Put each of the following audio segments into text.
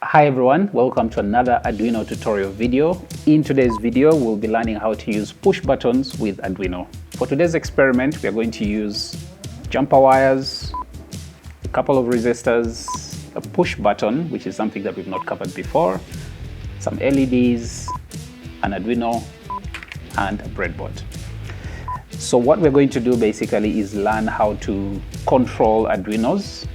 Hi everyone, welcome to another Arduino tutorial video. In today's video, we'll be learning how to use push buttons with Arduino. For today's experiment, we are going to use jumper wires, a couple of resistors, a push button, which is something that we've not covered before, some LEDs, an Arduino, and a breadboard. So what we're going to do basically is learn how to control Arduinos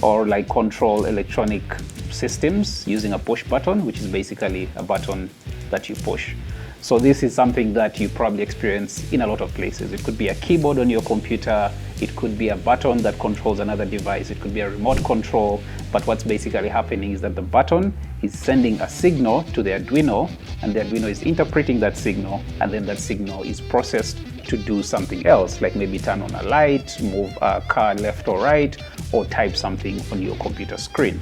or like control electronic systems using a push button, which is basically a button that you push. So this is something that you probably experience in a lot of places. It could be a keyboard on your computer, it could be a button that controls another device, it could be a remote control, but what's basically happening is that the button is sending a signal to the Arduino, and the Arduino is interpreting that signal, and then that signal is processed to do something else, like maybe turn on a light, move a car left or right, or type something on your computer screen.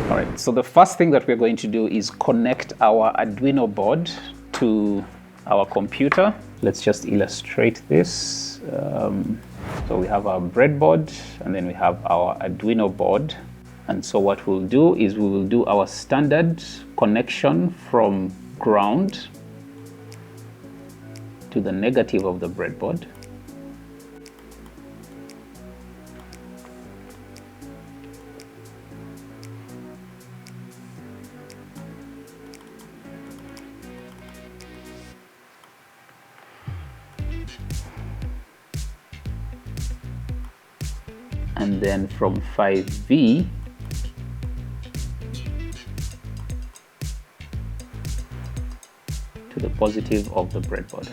All right, so the first thing that we're going to do is connect our Arduino board to our computer. Let's just illustrate this. So we have our breadboard, and then we have our Arduino board. And so what we'll do is we will do our standard connection from ground to the negative of the breadboard. And then from 5V to the positive of the breadboard.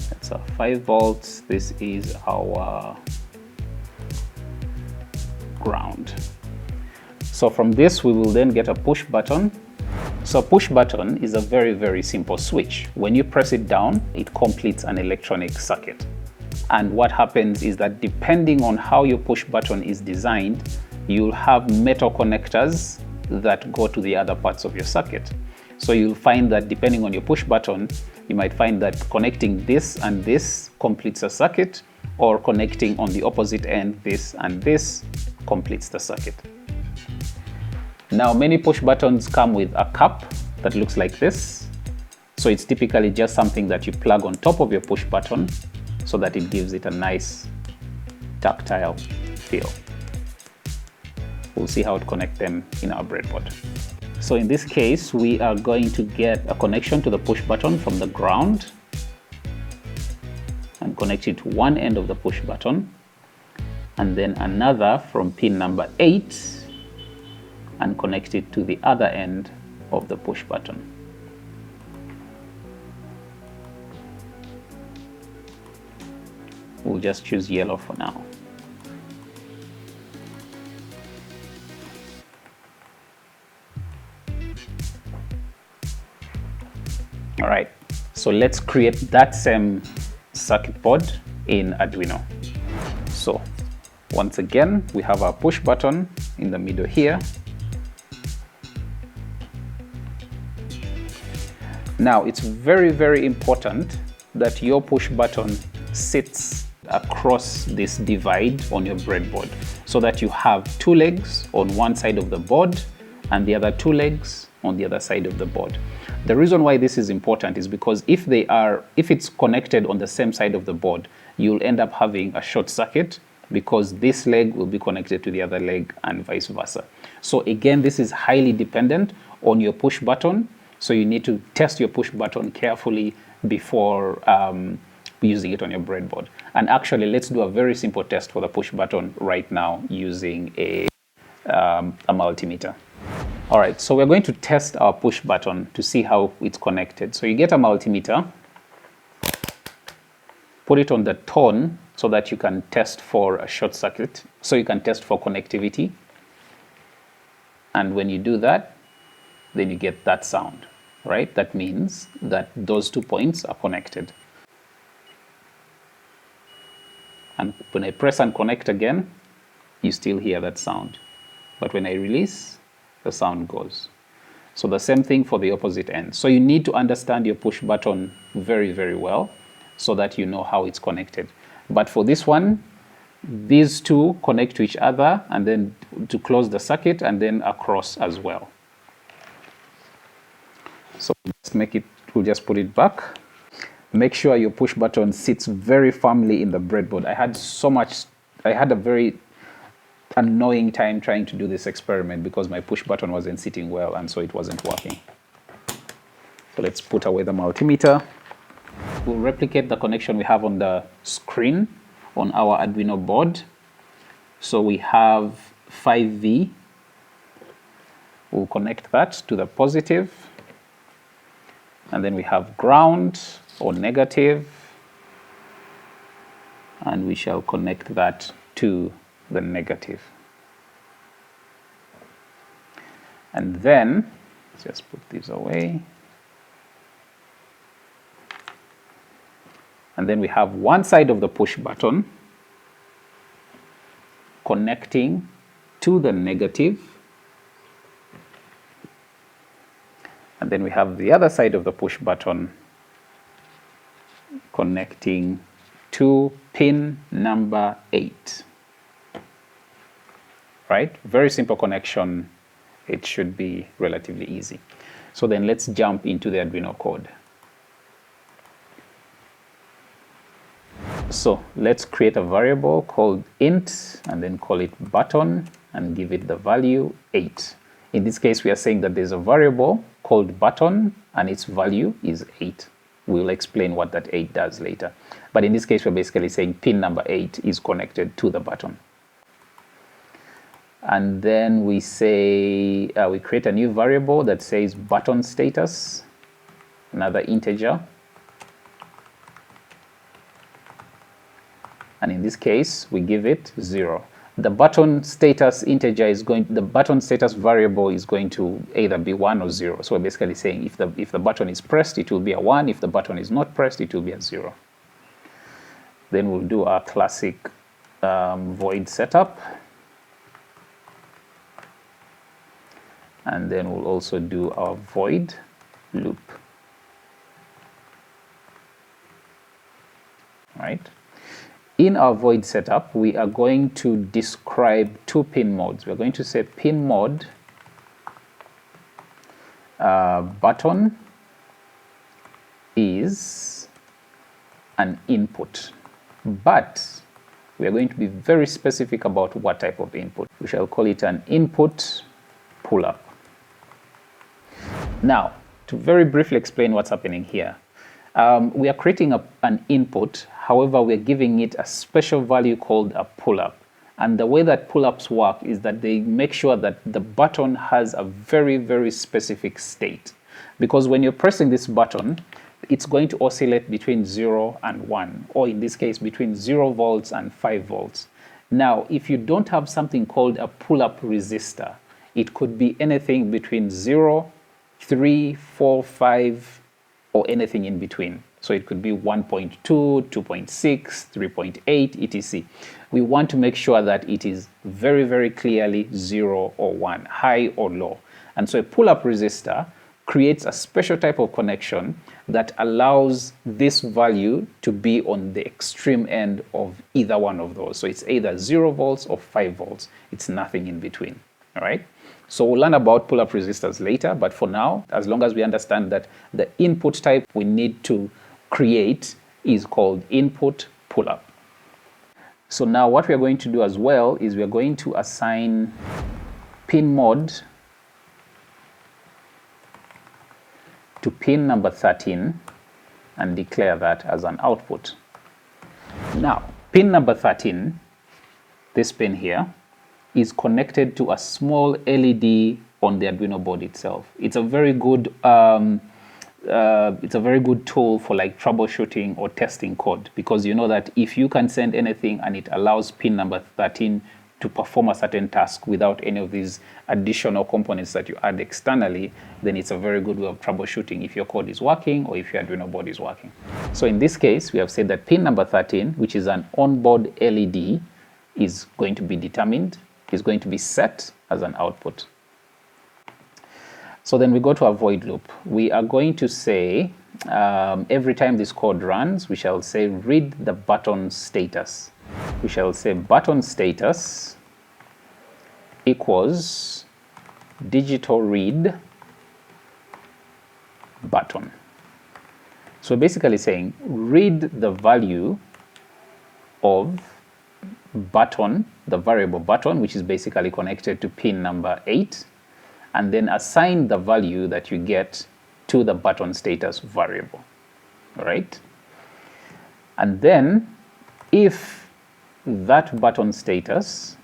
That's our 5 volts. This is our ground. So from this, we will then get a push button. So a push button is a very simple switch. When you press it down, it completes an electronic circuit. And what happens is that depending on how your push button is designed, you'll have metal connectors that go to the other parts of your circuit. So you'll find that depending on your push button, you might find that connecting this and this completes a circuit, or connecting on the opposite end, this and this completes the circuit. Now, many push buttons come with a cup that looks like this. So it's typically just something that you plug on top of your push button so that it gives it a nice tactile feel. We'll see how to connect them in our breadboard. So in this case, we are going to get a connection to the push button from the ground and connect it to one end of the push button, and then another from pin number 8 and connect it to the other end of the push button. We'll just choose yellow for now. All right, so let's create that same circuit board in Arduino. So once again, we have our push button in the middle here. Now, it's very important that your push button sits across this divide on your breadboard, so that you have 2 legs on one side of the board and the other 2 legs on the other side of the board. The reason why this is important is because if it's connected on the same side of the board, you'll end up having a short circuit, because this leg will be connected to the other leg and vice versa. So again, this is highly dependent on your push button. So you need to test your push button carefully before using it on your breadboard. And actually, let's do a very simple test for the push button right now using a multimeter. All right, so we're going to test our push button to see how it's connected. So you get a multimeter, put it on the tone so that you can test for a short circuit, so you can test for connectivity. And when you do that, then you get that sound, right? That means that those 2 points are connected. And when I press and connect again, you still hear that sound. But when I release, the sound goes. So the same thing for the opposite end. So you need to understand your push button very, very well so that you know how it's connected. But for this one, these two connect to each other and then to close the circuit and then across as well. So let's make it, we'll just put it back. Make sure your push button sits very firmly in the breadboard. I had a very annoying time trying to do this experiment because my push button wasn't sitting well and so it wasn't working. So let's put away the multimeter. We'll replicate the connection we have on the screen on our Arduino board. So we have 5V. We'll connect that to the positive. And then we have ground or negative. And we shall connect that to the negative. And then, let's just put these away. And then we have one side of the push button connecting to the negative. And then we have the other side of the push button connecting to pin number 8. Right? Very simple connection. It should be relatively easy. So then let's jump into the Arduino code. So let's create a variable called int and then call it button and give it the value 8. In this case, we are saying that there's a variable called button and its value is 8. We'll explain what that 8 does later. But in this case, we're basically saying pin number 8 is connected to the button. And then we say, we create a new variable that says button status, another integer. And in this case, we give it 0. The button status integer is the button status variable is going to either be 1 or 0. So we're basically saying if the button is pressed, it will be a 1. If the button is not pressed, it will be a 0. Then we'll do our classic void setup. And then we'll also do our void loop. Right? In our void setup, we are going to describe two pin modes. We're going to say pin mode button is an input, but we are going to be very specific about what type of input. We shall call it an input pull-up. Now, to very briefly explain what's happening here, we are creating an input. However, we're giving it a special value called a pull-up. And the way that pull-ups work is that they make sure that the button has a very, very specific state. Because when you're pressing this button, it's going to oscillate between 0 and 1, or in this case, between 0 volts and 5 volts. Now, if you don't have something called a pull-up resistor, it could be anything between 0, 3, 4, 5, or anything in between. So it could be 1.2, 2.6, 3.8, etc. We want to make sure that it is very, very clearly 0 or 1, high or low. And so a pull-up resistor creates a special type of connection that allows this value to be on the extreme end of either one of those. So it's either 0 volts or 5 volts. It's nothing in between. All right? So we'll learn about pull-up resistors later, but for now, as long as we understand that the input type we need to create is called input pull-up. So now what we are going to do as well is we are going to assign pin mode to pin number 13 and declare that as an output. Now, pin number 13, this pin here, is connected to a small LED on the Arduino board itself. It's a very good tool for like troubleshooting or testing code, because you know that if you can send anything and it allows pin number 13 to perform a certain task without any of these additional components that you add externally, then it's a very good way of troubleshooting if your code is working or if your Arduino board is working. So in this case, we have said that pin number 13, which is an onboard LED, is going to be determined, is going to be set as an output. So then we go to a void loop. We are going to say, every time this code runs, we shall say read the button status. We shall say button status equals digital read button. So basically saying read the value of button, the variable button, which is basically connected to pin number 8, and then assign the value that you get to the button status variable. All right? And then if that button status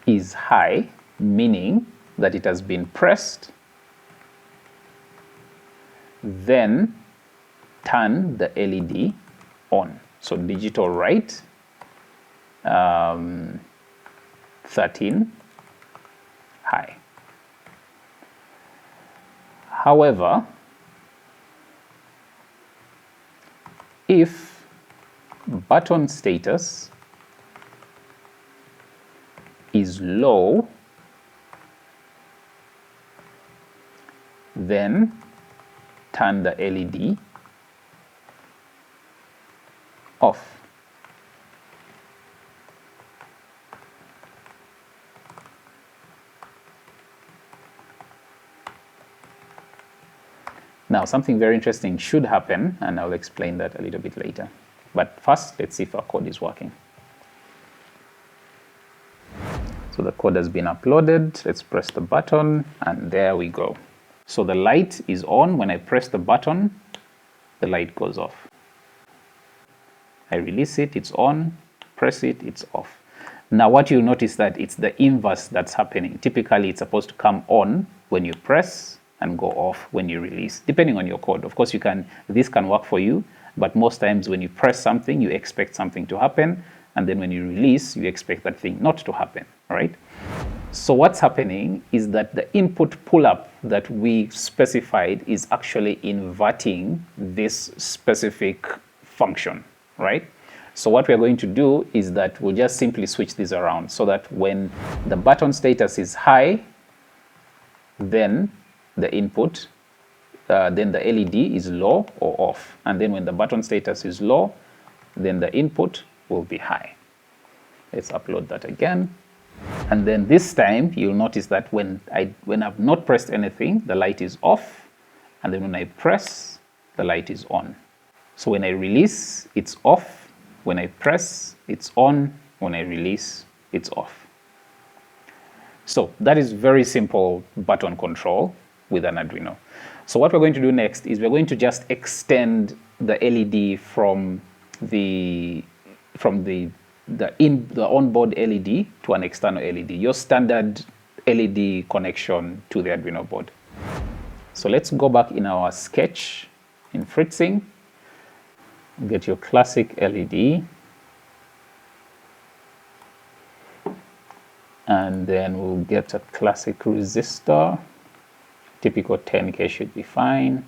is high, meaning that it has been pressed, then turn the LED on. So digital write 13 high. However, if button status is low, then turn the LED off. Now, something very interesting should happen, and I'll explain that a little bit later. But first, let's see if our code is working. So the code has been uploaded. Let's press the button, and there we go. So the light is on. When I press the button, the light goes off. I release it, it's on. Press it, it's off. Now, what you'll notice that it's the inverse that's happening. Typically, it's supposed to come on when you press and go off when you release, depending on your code. Of course, this can work for you, but most times when you press something, you expect something to happen, and then when you release, you expect that thing not to happen, right? So what's happening is that the input pull-up that we specified is actually inverting this specific function, right? So what we're going to do is that we'll just simply switch this around so that when the button status is high, then the input, then the LED is low or off. And then when the button status is low, then the input will be high. Let's upload that again. And then this time, you'll notice that when I've not pressed anything, the light is off. And then when I press, the light is on. So when I release, it's off. When I press, it's on. When I release, it's off. So that is very simple button control with an Arduino. So what we're going to do next is we're going to just extend the LED from the onboard LED to an external LED, your standard LED connection to the Arduino board. So let's go back in our sketch in Fritzing, get your classic LED, and then we'll get a classic resistor. Typical 10K should be fine.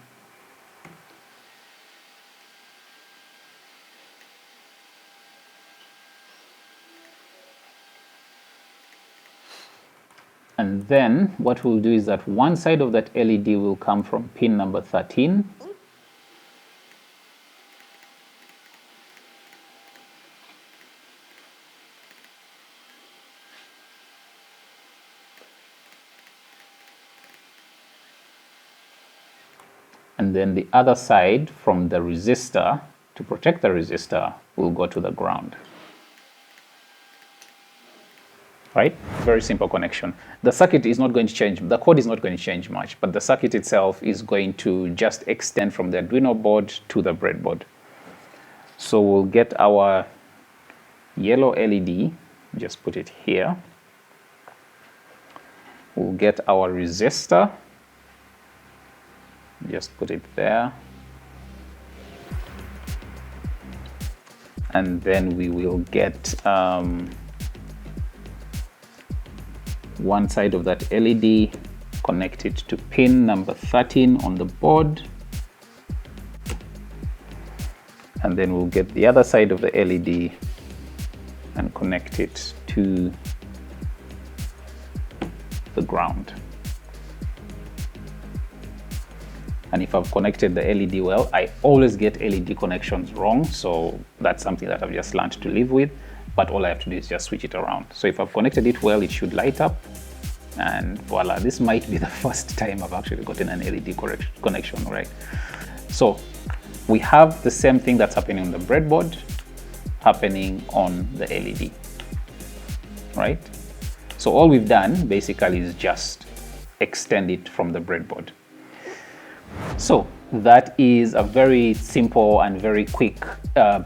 And then what we'll do is that one side of that LED will come from pin number 13. And then the other side from the resistor, to protect the resistor, will go to the ground. Right? Very simple connection. The circuit is not going to change, the code is not going to change much, but the circuit itself is going to just extend from the Arduino board to the breadboard. So we'll get our yellow LED, just put it here. We'll get our resistor. Just put it there. and then we will get one side of that LED, connect it to pin number 13 on the board, and then we'll get the other side of the LED and connect it to the ground. And if I've connected the LED well, I always get LED connections wrong, so that's something that I've just learned to live with, but all I have to do is just switch it around. So if I've connected it well, it should light up, and voila, this might be the first time I've actually gotten an LED connection, right? So we have the same thing that's happening on the breadboard happening on the LED, right? So all we've done basically is just extend it from the breadboard. So that is a very simple and very quick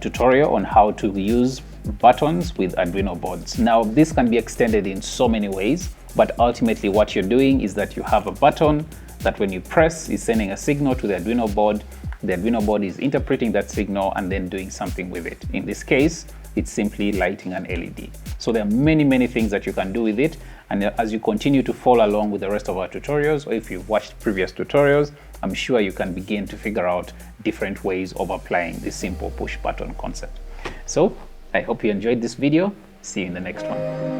tutorial on how to use buttons with Arduino boards. Now, this can be extended in so many ways, but ultimately what you're doing is that you have a button that when you press is sending a signal to the Arduino board. The Arduino board is interpreting that signal and then doing something with it. In this case, it's simply lighting an LED. So there are many things that you can do with it. And as you continue to follow along with the rest of our tutorials, or if you've watched previous tutorials, I'm sure you can begin to figure out different ways of applying this simple push button concept. So I hope you enjoyed this video. See you in the next one.